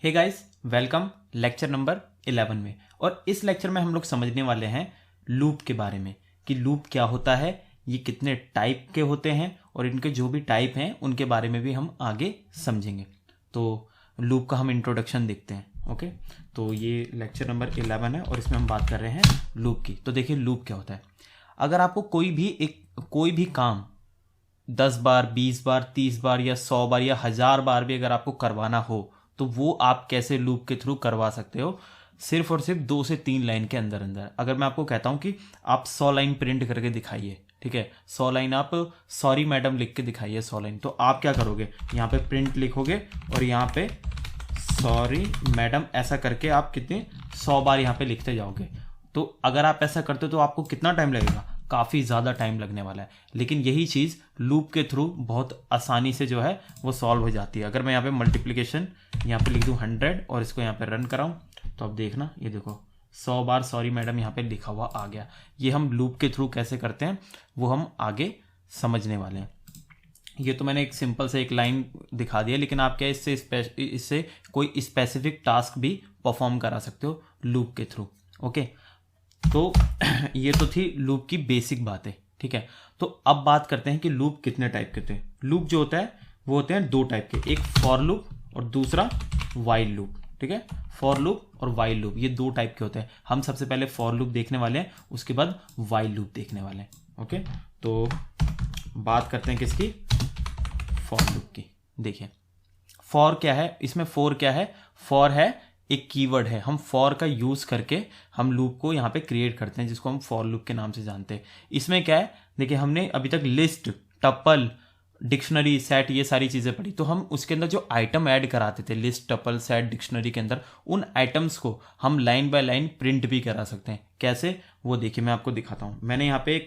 हे guys, welcome lecture number 11 में। और इस लेक्चर में हम लोग समझने वाले हैं लूप के बारे में कि लूप क्या होता है, ये कितने टाइप के होते हैं और इनके जो भी टाइप हैं उनके बारे में भी हम आगे समझेंगे। तो लूप का हम इंट्रोडक्शन देखते हैं। ओके, तो ये लेक्चर नंबर 11 है और इसमें हम बात कर रहे हैं लूप की। तो देखिए लूप क्या होता है। अगर आपको कोई भी काम 10 बार, 20 बार, 30 बार या 100 बार या 1000 बार भी अगर आपको करवाना हो तो वो आप कैसे लूप के थ्रू करवा सकते हो, सिर्फ और सिर्फ 2 से 3 लाइन के अंदर अंदर। अगर मैं आपको कहता हूं कि आप 100 लाइन प्रिंट करके दिखाइए, ठीक है, 100 लाइन आप सॉरी मैडम लिख के दिखाइए 100 लाइन, तो आप क्या करोगे, यहाँ पे प्रिंट लिखोगे और यहाँ पे सॉरी मैडम ऐसा करके आप कितने 100 बार यहाँ पे लिखते जाओगे। तो अगर आप ऐसा करते हो तो आपको कितना टाइम लगेगा, काफ़ी ज़्यादा टाइम लगने वाला है। लेकिन यही चीज़ लूप के थ्रू बहुत आसानी से जो है वो सॉल्व हो जाती है। अगर मैं यहाँ पे मल्टीप्लिकेशन यहाँ पे लिख दूँ 100 और इसको यहाँ पे रन कराऊँ तो आप देखना, ये देखो 100 बार सॉरी मैडम यहाँ पे लिखा हुआ आ गया। ये हम लूप के थ्रू कैसे करते हैं वो हम आगे समझने वाले हैं। ये तो मैंने एक सिंपल से एक लाइन दिखा दिया, लेकिन आप क्या इससे कोई स्पेसिफिक टास्क भी परफॉर्म करा सकते हो लूप के थ्रू। ओके, तो ये तो थी लूप की बेसिक बातें, ठीक है। तो अब बात करते हैं कि लूप कितने टाइप के होते हैं। लूप जो होता है वो होते हैं 2 टाइप के, एक फॉर लूप और दूसरा वाइल लूप, ठीक है। फॉर लूप और वाइल लूप ये 2 टाइप के होते हैं। हम सबसे पहले फॉर लूप देखने वाले हैं, उसके बाद वाइल लूप देखने वाले हैं। ओके, तो बात करते हैं किसकी, फॉर लूप की। देखिए फॉर क्या है, इसमें फॉर क्या है, फॉर है एक कीवर्ड है। हम फॉर का यूज करके हम लूप को यहाँ पे क्रिएट करते हैं, जिसको हम फॉर लूप के नाम से जानते हैं। इसमें क्या है, देखिए हमने अभी तक लिस्ट, टपल, डिक्शनरी, सेट ये सारी चीज़ें पढ़ी, तो हम उसके अंदर जो आइटम ऐड कराते थे लिस्ट, टपल, सेट, डिक्शनरी के अंदर, उन आइटम्स को हम लाइन बाय लाइन प्रिंट भी करा सकते हैं। कैसे, वो देखिए मैं आपको दिखाता हूँ। मैंने यहाँ पे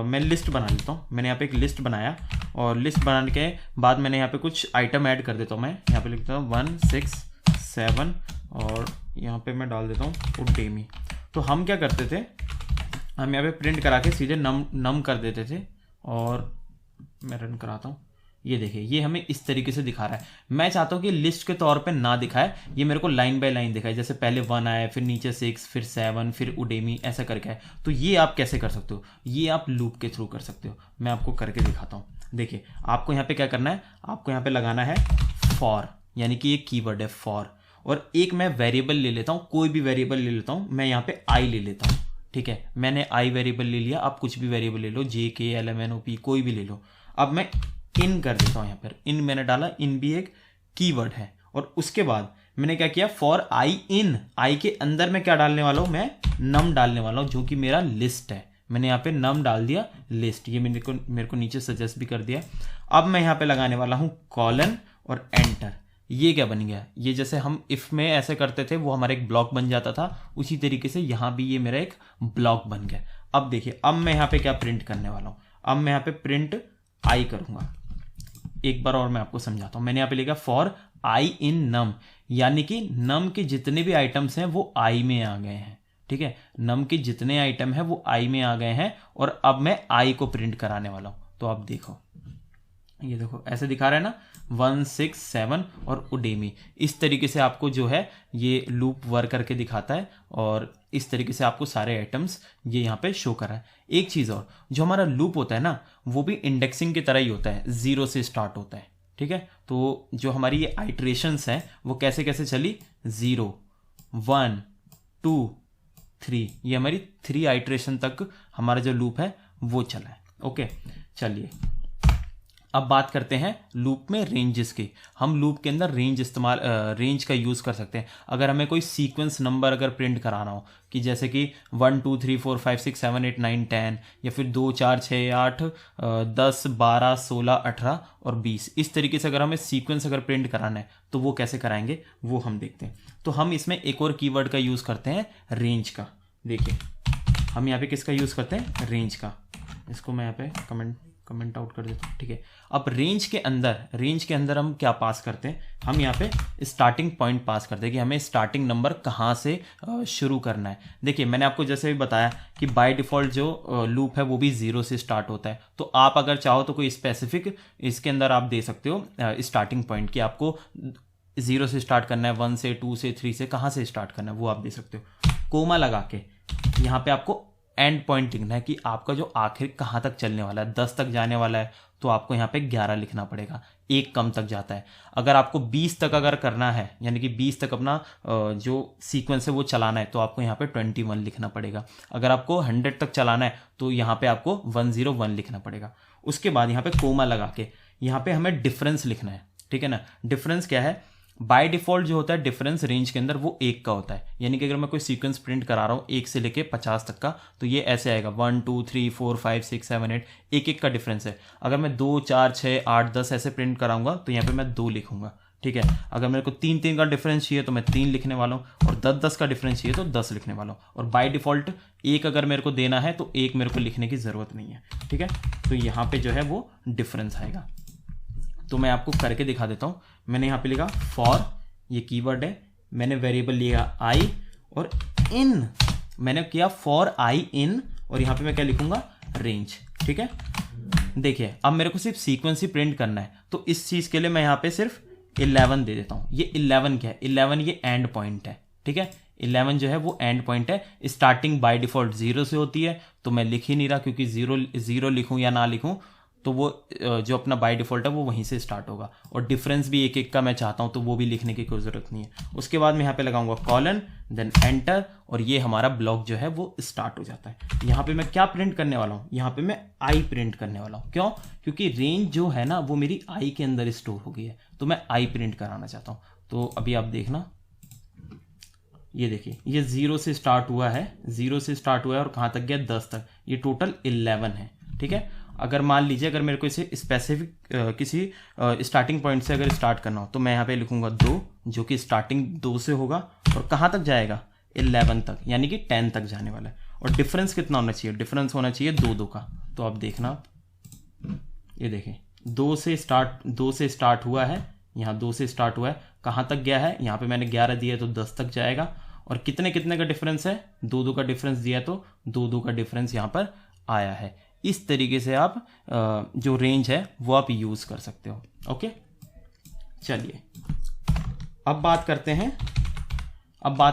मैं लिस्ट बना लेता हूँ। मैंने यहाँ पे एक लिस्ट बनाया और लिस्ट बनाने के बाद मैंने यहाँ पे कुछ आइटम ऐड कर देता हूँ। मैं यहाँ पे लिखता हूँ 1 6 7 और यहाँ पे मैं डाल देता हूँ उडेमी। तो हम क्या करते थे, हम यहाँ पे प्रिंट करा के सीधे नम कर देते थे। और मैं रन कराता हूँ, ये देखिए ये हमें इस तरीके से दिखा रहा है। मैं चाहता हूँ कि लिस्ट के तौर पे ना दिखाए, ये मेरे को लाइन बाय लाइन दिखाए। जैसे पहले 1 आया, फिर नीचे 6, फिर 7, फिर उडेमी, ऐसा करके है। तो ये आप कैसे कर सकते हो, ये आप लूप के थ्रू कर सकते हो। मैं आपको करके दिखाता हूँ। देखिए आपको यहाँ पे क्या करना है, आपको यहाँ पे लगाना है फॉर, यानी कि एक कीवर्ड है फॉर। और एक मैं वेरिएबल ले लेता हूँ, कोई भी वेरिएबल ले लेता हूँ। मैं यहाँ पे आई ले लेता हूँ, ठीक है। मैंने आई वेरिएबल ले लिया, आप कुछ भी वेरिएबल ले लो, JKLMNOP कोई भी ले लो। अब मैं इन कर देता हूँ, यहाँ पर इन मैंने डाला, इन भी एक कीवर्ड है। और उसके बाद मैंने क्या किया, फॉर आई इन, आई के अंदर मैं क्या डालने वाला हूँ, मैं नम डालने वाला हूँ, जो कि मेरा लिस्ट है। मैंने यहाँ पे नम डाल दिया, लिस्ट, ये मेरे को नीचे सजेस्ट भी कर दिया। अब मैं यहाँ पे लगाने वाला हूँ कॉलन और एंटर। ये क्या बन गया, ये जैसे हम इफ में ऐसे करते थे वो हमारा एक ब्लॉक बन जाता था, उसी तरीके से यहाँ भी ये मेरा एक ब्लॉक बन गया। अब देखिए अब मैं यहाँ पे क्या प्रिंट करने वाला हूँ, अब मैं यहाँ पे प्रिंट आई करूंगा। एक बार और मैं आपको समझाता हूं। मैंने यहाँ पे लिखा फॉर आई इन नम, यानी कि नम के जितने भी आइटम्स हैं वो आई में आ गए हैं, ठीक है। नम के जितने आइटम हैं वो आई में आ गए हैं और अब मैं आई को प्रिंट कराने वाला हूं। तो आप देखो, ये देखो ऐसे दिखा रहा है ना, 1 6 7 और उडेमी। इस तरीके से आपको जो है ये लूप वर्क करके दिखाता है और इस तरीके से आपको सारे आइटम्स ये यहाँ पे शो कर रहा है। एक चीज़ और, जो हमारा लूप होता है ना वो भी इंडेक्सिंग की तरह ही होता है, 0 से स्टार्ट होता है, ठीक है। तो जो हमारी ये आइट्रेशंस हैं वो कैसे कैसे चली, 0 1 2 3, ये हमारी 3 आइट्रेशन तक हमारा जो लूप है वो चला है। ओके, चलिए अब बात करते हैं लूप में रेंजेस की। हम लूप के अंदर रेंज का यूज़ कर सकते हैं। अगर हमें कोई सीक्वेंस नंबर अगर प्रिंट कराना हो, कि जैसे कि 1 2 3 4 5 6 7 8 9 10, या फिर 2 4 6 8 10 12 16 18 और 20, इस तरीके से अगर हमें सीक्वेंस अगर प्रिंट कराना है तो वो कैसे कराएंगे वो हम देखते हैं। तो हम इसमें एक और कीवर्ड का यूज़ करते हैं, रेंज का। देखिए हम यहाँ पे किसका यूज़ करते हैं, रेंज का। इसको मैं यहाँ पे कमेंट आउट कर देता हूँ, ठीक है। अब रेंज के अंदर हम क्या पास करते हैं, हम यहाँ पे स्टार्टिंग पॉइंट पास करते हैं कि हमें स्टार्टिंग नंबर कहाँ से शुरू करना है। देखिए मैंने आपको जैसे भी बताया कि बाय डिफ़ॉल्ट जो लूप है वो भी 0 से स्टार्ट होता है। तो आप अगर चाहो तो कोई स्पेसिफिक इसके अंदर आप दे सकते हो स्टार्टिंग पॉइंट, कि आपको 0 से स्टार्ट करना है, 1 से, 2 से, 3 से, कहाँ से स्टार्ट करना है वो आप दे सकते हो। कोमा लगा के यहाँ पे आपको एंड पॉइंट लिखना है कि आपका जो आखिर कहाँ तक चलने वाला है। 10 तक जाने वाला है तो आपको यहाँ पे 11 लिखना पड़ेगा, एक कम तक जाता है। अगर आपको 20 तक अगर करना है, यानी कि 20 तक अपना जो सीक्वेंस है वो चलाना है, तो आपको यहाँ पे 21 लिखना पड़ेगा। अगर आपको 100 तक चलाना है तो यहाँ पे आपको 101 लिखना पड़ेगा। उसके बाद यहाँ पे कोमा लगा के यहाँ पे हमें डिफरेंस लिखना है, ठीक है ना। डिफरेंस क्या है, बाय डिफॉल्ट जो होता है डिफरेंस रेंज के अंदर वो 1 का होता है। यानी कि अगर मैं कोई सीक्वेंस प्रिंट करा रहा हूँ 1 से लेके 50 तक का, तो ये ऐसे आएगा 1 2 3 4 5 6 7 8, एक का डिफरेंस है। अगर मैं 2 4 6 8 10 ऐसे प्रिंट कराऊंगा तो यहाँ पे मैं 2 लिखूंगा, ठीक है। अगर मेरे को 3 का डिफरेंस चाहिए तो मैं 3 लिखने वाला हूँ, और 10 का डिफरेंस चाहिए तो 10 लिखने वाला हूँ। और बाय डिफॉल्ट 1 अगर मेरे को देना है तो 1 मेरे को लिखने की ज़रूरत नहीं है, ठीक है। तो यहाँ पे जो है वो डिफरेंस आएगा। तो मैं आपको करके दिखा देता हूँ। मैंने यहाँ पे लिखा फॉर, ये कीवर्ड है, मैंने वेरिएबल लिया आई, और इन मैंने किया फॉर आई इन, और यहाँ पे मैं क्या लिखूंगा, रेंज, ठीक है। देखिए अब मेरे को सिर्फ सीक्वेंस ही प्रिंट करना है, तो इस चीज़ के लिए मैं यहाँ पे सिर्फ 11 दे देता हूँ। ये 11 क्या है, 11 ये एंड पॉइंट है, ठीक है। 11 जो है वो एंड पॉइंट है। स्टार्टिंग बाय डिफॉल्ट 0 से होती है, तो मैं लिख ही नहीं रहा, क्योंकि 0 लिखूं या ना लिखूं तो वो जो अपना बाय डिफॉल्ट है वो वहीं से स्टार्ट होगा। और डिफरेंस भी एक का मैं चाहता हूँ, तो वो भी लिखने की कोई ज़रूरत नहीं है। उसके बाद मैं यहाँ पे लगाऊंगा कॉलन, देन एंटर, और ये हमारा ब्लॉक जो है वो स्टार्ट हो जाता है। यहाँ पे मैं क्या प्रिंट करने वाला हूँ, यहाँ पे मैं आई प्रिंट करने वाला हूँ। क्यों? क्योंकि रेंज जो है ना वो मेरी आई के अंदर स्टोर हो गई है, तो मैं आई प्रिंट कराना चाहता हूँ। तो अभी आप देखना, ये देखिए ये 0 से स्टार्ट हुआ है, 0 से स्टार्ट हुआ है और कहाँ तक गया, 10 तक। ये टोटल 11 है, ठीक है। अगर मान लीजिए अगर मेरे को इसे स्पेसिफिक किसी स्टार्टिंग पॉइंट से अगर स्टार्ट करना हो, तो मैं यहाँ पे लिखूंगा 2, जो कि स्टार्टिंग 2 से होगा और कहाँ तक जाएगा, 11 तक, यानी कि 10 तक जाने वाला है। और डिफरेंस कितना होना चाहिए, डिफरेंस होना चाहिए 2 का। तो आप देखना, ये देखें 2 से स्टार्ट हुआ है, यहाँ 2 से स्टार्ट हुआ है, कहाँ तक गया है, यहाँ पे मैंने 11 दिया है तो 10 तक जाएगा। और कितने का डिफरेंस है, 2 का डिफरेंस दिया है तो 2 का डिफरेंस यहाँ पर आया है। इस तरीके से आप जो रेंज है वो आप यूज़ कर सकते हो। ओके, चलिए अब बात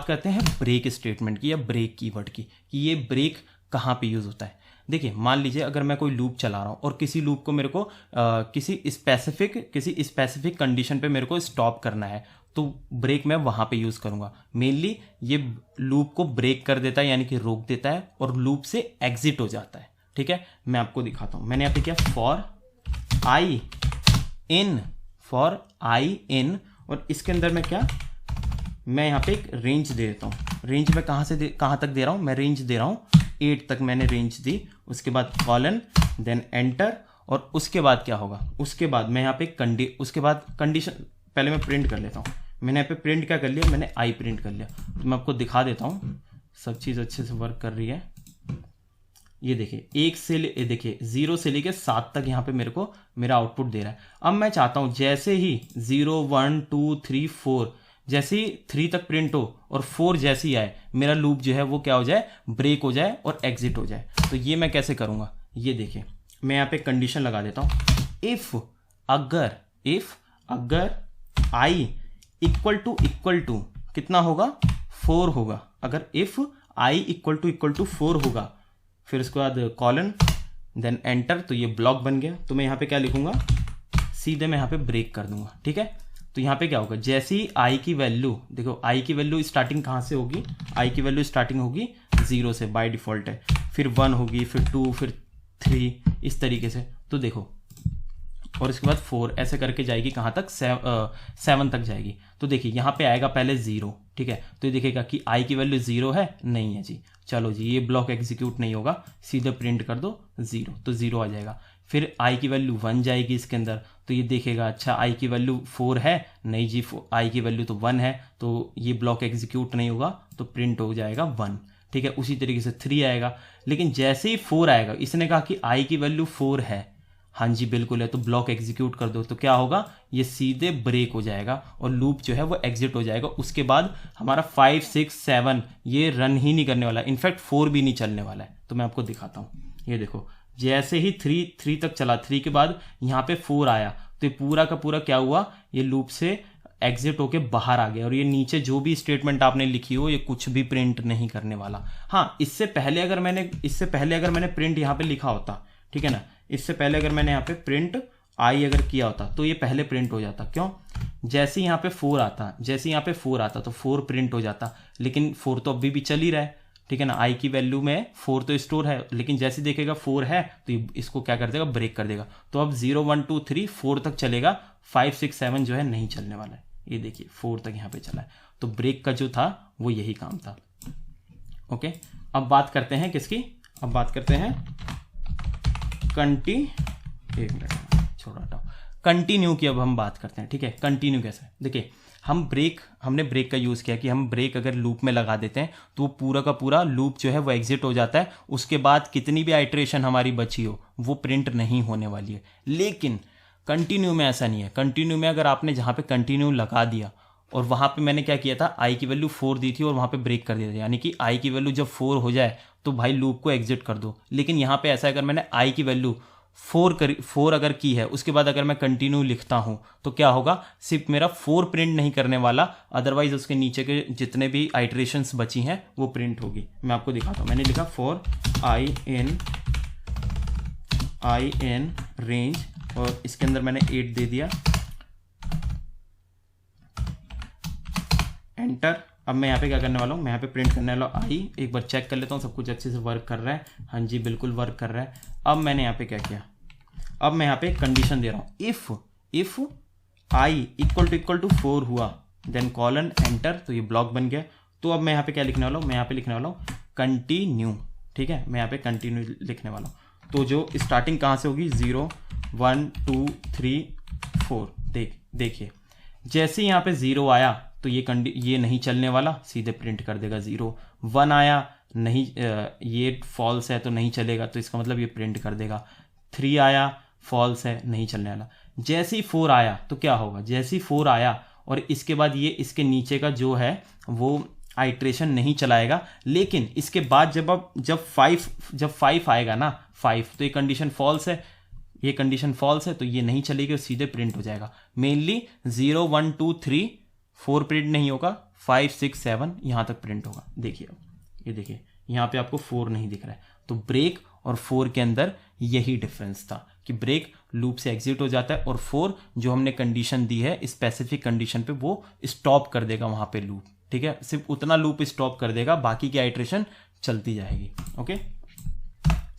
करते हैं ब्रेक स्टेटमेंट की या ब्रेक कीवर्ड की, कि ये ब्रेक कहाँ पे यूज़ होता है। देखिए मान लीजिए अगर मैं कोई लूप चला रहा हूँ और किसी लूप को मेरे को किसी स्पेसिफिक कंडीशन पे मेरे को स्टॉप करना है, तो ब्रेक मैं वहाँ पे यूज़ करूँगा। मेनली ये लूप को ब्रेक कर देता है, यानी कि रोक देता है, और लूप से एग्जिट हो जाता है, ठीक है। मैं आपको दिखाता हूँ। मैंने यहाँ पे किया फॉर आई इन, और इसके अंदर मैं क्या, मैं यहाँ पे एक रेंज दे देता हूँ। रेंज में कहाँ तक दे रहा हूँ, मैं रेंज दे रहा हूँ 8 तक मैंने रेंज दी। उसके बाद कॉलन, देन एंटर, और उसके बाद क्या होगा, उसके बाद मैं यहाँ पे उसके बाद कंडीशन पहले मैं प्रिंट कर लेता हूँ। मैंने यहाँ पे प्रिंट क्या कर लिया, मैंने आई प्रिंट कर लिया। तो मैं आपको दिखा देता हूँ, सब चीज़ अच्छे से वर्क कर रही है। ये देखिए 0 से लेके 7 तक यहाँ पे मेरे को मेरा आउटपुट दे रहा है। अब मैं चाहता हूँ जैसे ही 0 1 2 3 4, जैसे ही 3 तक प्रिंट हो और 4 जैसे ही आए, मेरा लूप जो है वो क्या हो जाए, ब्रेक हो जाए और एग्जिट हो जाए। तो ये मैं कैसे करूँगा, ये देखिए मैं यहाँ पे कंडीशन लगा देता हूँ। इफ अगर आई इक्वल टू कितना होगा, 4 होगा। अगर इफ आई इक्वल टू 4 होगा, फिर उसके बाद कॉलन, देन एंटर, तो ये ब्लॉक बन गया। तो मैं यहाँ पे क्या लिखूंगा, सीधे मैं यहाँ पे ब्रेक कर दूंगा, ठीक है। तो यहाँ पे क्या होगा, जैसे ही आई की वैल्यू, देखो आई की वैल्यू स्टार्टिंग कहाँ से होगी, आई की वैल्यू स्टार्टिंग होगी 0 से, बाय डिफॉल्ट है, फिर 1 होगी, फिर 2, फिर 3, इस तरीके से। तो देखो, और इसके बाद 4, ऐसे करके जाएगी कहाँ तक, 7 तक जाएगी। तो देखिए यहाँ पे आएगा पहले 0, ठीक है। तो ये देखेगा कि आई की वैल्यू 0 है, नहीं है जी, चलो जी ये ब्लॉक एग्जीक्यूट नहीं होगा, सीधे प्रिंट कर दो 0, तो 0 आ जाएगा। फिर आई की वैल्यू 1 जाएगी इसके अंदर, तो ये देखेगा अच्छा आई की वैल्यू 4 है, नहीं जी आई की वैल्यू तो 1 है, तो ये ब्लॉक एग्जीक्यूट नहीं होगा, तो प्रिंट हो जाएगा 1, ठीक है। उसी तरीके से 3 आएगा, लेकिन जैसे ही 4 आएगा, इसने कहा कि आई की वैल्यू 4 है, हाँ जी बिल्कुल है, तो ब्लॉक एग्जीक्यूट कर दो, तो क्या होगा, ये सीधे ब्रेक हो जाएगा और लूप जो है वो एग्जिट हो जाएगा। उसके बाद हमारा 5 6 7 ये रन ही नहीं करने वाला, इनफैक्ट 4 भी नहीं चलने वाला है। तो मैं आपको दिखाता हूँ, ये देखो जैसे ही 3 तक चला, 3 के बाद यहाँ पे 4 आया, तो ये पूरा का पूरा क्या हुआ, ये लूप से एग्जिट होके बाहर आ गया और ये नीचे जो भी स्टेटमेंट आपने लिखी हो ये कुछ भी प्रिंट नहीं करने वाला। हाँ, इससे पहले अगर मैंने प्रिंट यहाँ पे लिखा होता, ठीक है ना, इससे पहले अगर मैंने यहाँ पे प्रिंट आई अगर किया होता तो ये पहले प्रिंट हो जाता। क्यों? जैसे यहाँ पे 4 आता तो 4 प्रिंट हो जाता, लेकिन 4 तो अभी भी चल ही रहा है, ठीक है ना। आई की वैल्यू में 4 तो स्टोर है, लेकिन जैसे देखेगा 4 है तो ये इसको क्या कर देगा, ब्रेक कर देगा। तो अब 0 1 2 3 4 तक चलेगा, 5 6 7 जो है नहीं चलने वाला है। ये देखिए 4 तक यहाँ पे चला है, तो ब्रेक का जो था वो यही काम था। ओके, अब बात करते हैं किसकी, अब बात करते हैं कंटिन्यू की। अब हम बात करते हैं, ठीक है, कंटिन्यू कैसे। देखिए हमने ब्रेक का यूज़ किया कि हम ब्रेक अगर लूप में लगा देते हैं तो वो पूरा का पूरा लूप जो है वो एग्जिट हो जाता है, उसके बाद कितनी भी आइट्रेशन हमारी बची हो वो प्रिंट नहीं होने वाली है। लेकिन कंटिन्यू में ऐसा नहीं है। कंटिन्यू में अगर आपने जहाँ पे कंटिन्यू लगा दिया और वहाँ पे मैंने क्या किया था, आई की वैल्यू 4 दी थी और वहाँ पे ब्रेक कर दिया था, यानी कि आई की वैल्यू जब 4 हो जाए तो भाई लूप को एग्जिट कर दो। लेकिन यहाँ पे ऐसा अगर मैंने आई की वैल्यू 4 अगर की है, उसके बाद अगर मैं कंटिन्यू लिखता हूँ तो क्या होगा, सिर्फ मेरा 4 प्रिंट नहीं करने वाला, अदरवाइज उसके नीचे के जितने भी आइट्रेशंस बची हैं वो प्रिंट होगी। मैं आपको दिखाता हूँ, मैंने लिखा फॉर आई इन रेंज और इसके अंदर मैंने 8 दे दिया, एंटर। अब मैं यहाँ पे क्या करने वाला हूँ, मैं यहाँ पे प्रिंट करने वाला हूँ आई। एक बार चेक कर लेता हूँ सब कुछ अच्छे से वर्क कर रहा है। हाँ जी, बिल्कुल वर्क कर रहा है। अब मैंने यहाँ पे क्या किया, अब मैं यहाँ पे कंडीशन दे रहा हूँ, इफ आई इक्वल टू 4 हुआ देन कॉलन एंटर, तो ये ब्लॉक बन गया। तो अब मैं यहाँ पे क्या लिखने वाला हूँ, मैं यहाँ पे लिखने वाला हूँ कंटिन्यू, ठीक है, मैं यहाँ पे कंटिन्यू लिखने वाला हूँ। तो जो स्टार्टिंग कहाँ से होगी, 0 1 2 3 4। देखिए जैसे यहाँ पे 0 आया तो ये नहीं चलने वाला, सीधे प्रिंट कर देगा 0। 1 आया नहीं, ये फॉल्स है तो नहीं चलेगा, तो इसका मतलब ये प्रिंट कर देगा। 3 आया फॉल्स है, नहीं चलने वाला। जैसे ही 4 आया तो क्या होगा, जैसे ही 4 आया और इसके बाद ये इसके नीचे का जो है वो आइट्रेशन नहीं चलाएगा। लेकिन इसके बाद जब 5 आएगा ना, 5, तो ये कंडीशन फॉल्स है, ये कंडीशन फॉल्स है तो ये नहीं चलेगी और सीधे प्रिंट हो जाएगा। मेनली 0 1 2 3 4 प्रिंट नहीं होगा, 5 6 7 यहाँ तक प्रिंट होगा। देखिए ये देखिए यहाँ पे आपको 4 नहीं दिख रहा है, तो ब्रेक और 4 के अंदर यही डिफरेंस था कि ब्रेक लूप से एग्जिट हो जाता है और 4 जो हमने कंडीशन दी है स्पेसिफिक कंडीशन पे वो स्टॉप कर देगा वहाँ पे लूप, ठीक है, सिर्फ उतना लूप स्टॉप कर देगा, बाकी की आइट्रेशन चलती जाएगी। ओके,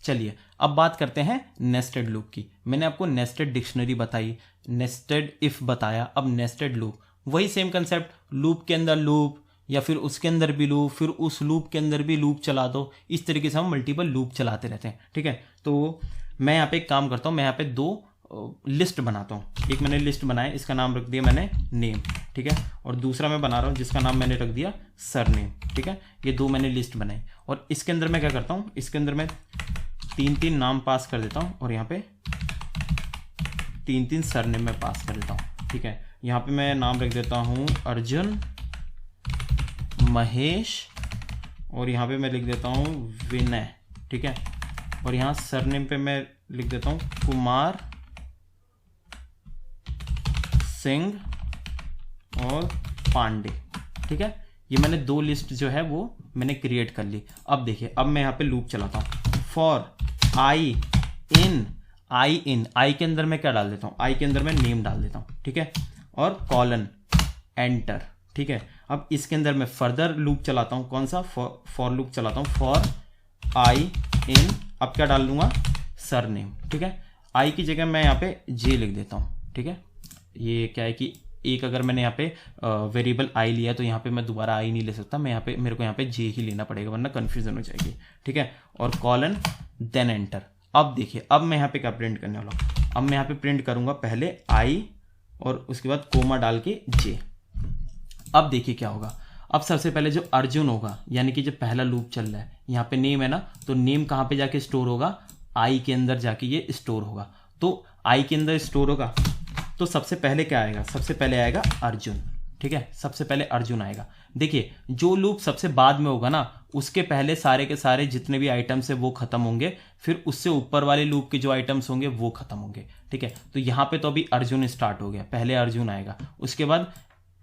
चलिए अब बात करते हैं नेस्टेड लूप की। मैंने आपको नेस्टेड डिक्शनरी बताई, नेस्टेड इफ बताया, अब नेस्टेड लूप वही सेम कंसेप्ट, लूप के अंदर लूप या फिर उसके अंदर भी लूप, फिर उस लूप के अंदर भी लूप चला दो, इस तरीके से हम मल्टीपल लूप चलाते रहते हैं, ठीक है। तो मैं यहाँ पे एक काम करता हूँ, मैं यहाँ पे 2 लिस्ट बनाता हूँ। एक मैंने लिस्ट बनाया, इसका नाम रख दिया मैंने नेम, ठीक है, और दूसरा मैं बना रहा हूँ जिसका नाम मैंने रख दिया सर नेम, ठीक है। ये 2 मैंने लिस्ट बनाई और इसके अंदर मैं क्या करता हूँ, इसके अंदर मैं 3 नाम पास कर देता हूँ और यहाँ पे 3 सर नेम मैं पास कर देता हूँ, ठीक है। यहाँ पे मैं नाम रख देता हूँ अर्जुन, महेश और यहाँ पे मैं लिख देता हूँ विनय, ठीक है। और यहाँ सरनेम पे मैं लिख देता हूँ कुमार सिंह और पांडे, ठीक है। ये मैंने 2 लिस्ट जो है वो मैंने क्रिएट कर ली। अब देखिए, अब मैं यहाँ पे लूप चलाता हूँ, फॉर आई इन, आई के अंदर मैं क्या डाल देता हूँ, आई के अंदर मैं नेम डाल देता हूँ, ठीक है, और कॉलन एंटर, ठीक है। अब इसके अंदर मैं फर्दर लूप चलाता हूँ, कौन सा, फॉर लूप चलाता हूँ, फॉर आई इन, अब क्या डाल दूंगा, सर नेम, ठीक है। आई की जगह मैं यहाँ पे जे लिख देता हूँ, ठीक है। ये क्या है कि एक अगर मैंने यहाँ पे वेरिएबल आई लिया तो यहाँ पे मैं दोबारा आई नहीं ले सकता, मैं यहाँ पे मेरे को यहाँ पे जे ही लेना पड़ेगा वरना कन्फ्यूजन हो जाएगी, ठीक है। और कॉलन देन एंटर। अब देखिए, अब मैं यहाँ पे क्या प्रिंट करने वाला हूँ, अब मैं यहाँ पे प्रिंट करूंगा पहले आई और उसके बाद कोमा डाल के जे। अब देखिए क्या होगा, अब सबसे पहले जो अर्जुन होगा, यानी कि जो पहला लूप चल रहा है, यहाँ पे नेम है ना, तो नेम कहाँ पे जाके स्टोर होगा, आई के अंदर जाके ये स्टोर होगा। तो आई के अंदर स्टोर होगा तो सबसे पहले क्या आएगा, सबसे पहले आएगा अर्जुन, ठीक है, सबसे पहले अर्जुन आएगा। देखिए जो लूप सबसे बाद में होगा ना, उसके पहले सारे के सारे जितने भी आइटम्स है वो खत्म होंगे, फिर उससे ऊपर वाले लूप के जो आइटम्स होंगे वो खत्म होंगे, ठीक है। तो यहाँ पे तो अभी अर्जुन स्टार्ट हो गया, पहले अर्जुन आएगा, उसके बाद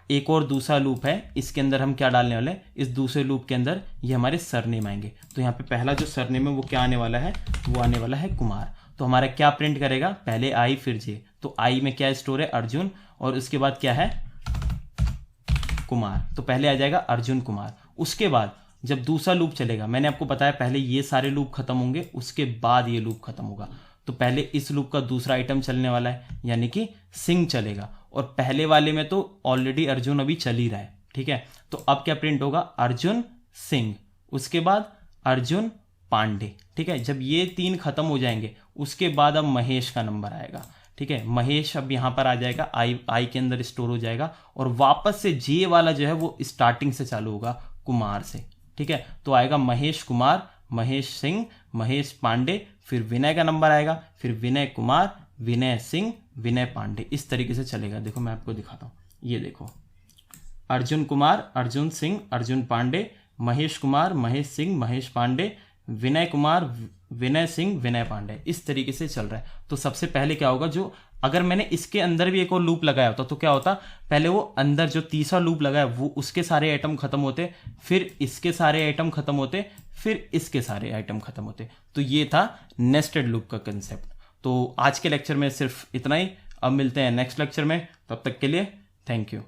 एक और दूसरा लूप है, इसके अंदर हम क्या डालने वाले हैं, इस दूसरे लूप के अंदर ये हमारे सरनेम आएंगे। तो यहाँ पे पहला जो सरनेम है वो क्या आने वाला है, वो आने वाला है कुमार। तो हमारा क्या प्रिंट करेगा, पहले आई फिर जे। तो आई में क्या स्टोर है, अर्जुन, और उसके बाद क्या है, कुमार। तो पहले आ जाएगा अर्जुन कुमार। उसके बाद जब दूसरा लूप चलेगा, मैंने आपको बताया पहले ये सारे लूप खत्म होंगे, उसके बाद ये लूप खत्म होगा। तो पहले इस लूप का दूसरा आइटम चलने वाला है, यानी कि सिंह चलेगा। और पहले वाले में तो ऑलरेडी अर्जुन अभी चल ही रहा है, ठीक है। तो अब क्या प्रिंट होगा, अर्जुन सिंह, उसके बाद अर्जुन पांडे, ठीक है। जब ये 3 खत्म हो जाएंगे उसके बाद अब महेश का नंबर आएगा, ठीक है। महेश अब यहाँ पर आ जाएगा, आई के अंदर स्टोर हो जाएगा, और वापस से जे वाला जो है वो स्टार्टिंग से चालू होगा कुमार से, ठीक है। तो आएगा महेश कुमार, महेश सिंह, महेश पांडे, फिर विनय का नंबर आएगा, फिर विनय कुमार, विनय सिंह, विनय पांडे, इस तरीके से चलेगा। देखो मैं आपको दिखाता हूँ, ये देखो, अर्जुन कुमार, अर्जुन सिंह, अर्जुन पांडे, महेश कुमार, महेश सिंह, महेश पांडे, विनय कुमार, विनय सिंह, विनय पांडे, इस तरीके से चल रहा है। तो सबसे पहले क्या होगा, जो अगर मैंने इसके अंदर भी एक और लूप लगाया होता तो क्या होता, पहले वो अंदर जो तीसरा लूप लगाया वो उसके सारे आइटम खत्म होते, फिर इसके सारे आइटम खत्म होते, फिर इसके सारे आइटम खत्म होते। तो ये था नेस्टेड लूप का कंसेप्ट। तो आज के लेक्चर में सिर्फ इतना ही, अब मिलते हैं नेक्स्ट लेक्चर में, तब तक के लिए थैंक यू।